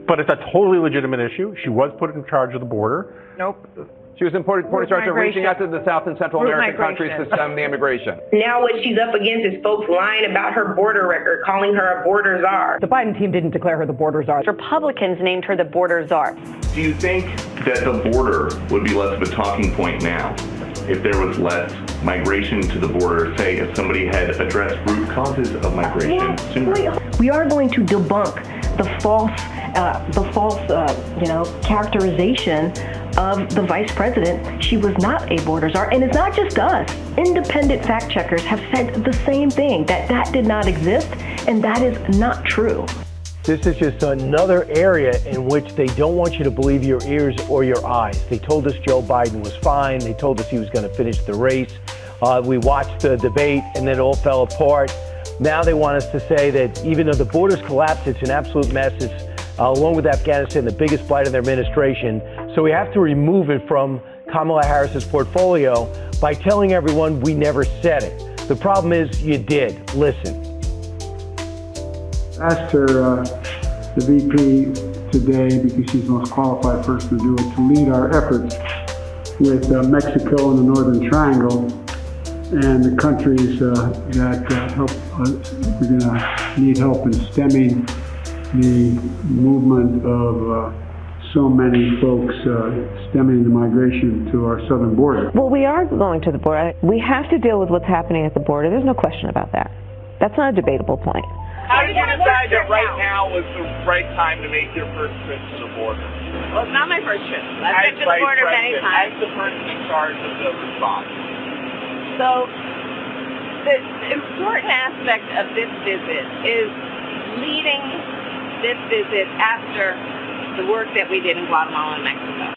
But it's a totally legitimate issue. She was put in charge of the border. Nope. She was put in charge of reaching out to the South and Central American countries to stem the immigration. Now what she's up against is folks lying about her border record, calling her a border czar. The Biden team didn't declare her the border czar. Republicans named her the border czar. Do you think that the border would be less of a talking point now if there was less migration to the border, say if somebody had addressed root causes of migration sooner? We are going to debunk the false characterization of the vice president. She was not a border czar, and it's not just us. Independent fact checkers have said the same thing, that did not exist, and that is not true. This is just another area in which they don't want you to believe your ears or your eyes. They told us Joe Biden was fine. They told us he was going to finish the race. We watched the debate, and then it all fell apart. Now they want us to say that even though the borders collapsed, it's an absolute mess. It's, along with Afghanistan, the biggest blight of their administration. So we have to remove it from Kamala Harris's portfolio by telling everyone we never said it. The problem is you did. Listen. Asked her, the VP today, because she's the most qualified person to do it, to lead our efforts with Mexico and the Northern Triangle and the countries that help. We're going to need help in stemming the movement of so many folks stemming the migration to our southern border. Well, we are going to the border. We have to deal with what's happening at the border. There's no question about that. That's not a debatable point. How did you decide that right now was the right time to make your first trip to the border? Well, it's not my first trip. I've been to the border many times. As the person in charge of the response. So, the important aspect of this visit is leading this visit after the work that we did in Guatemala and Mexico.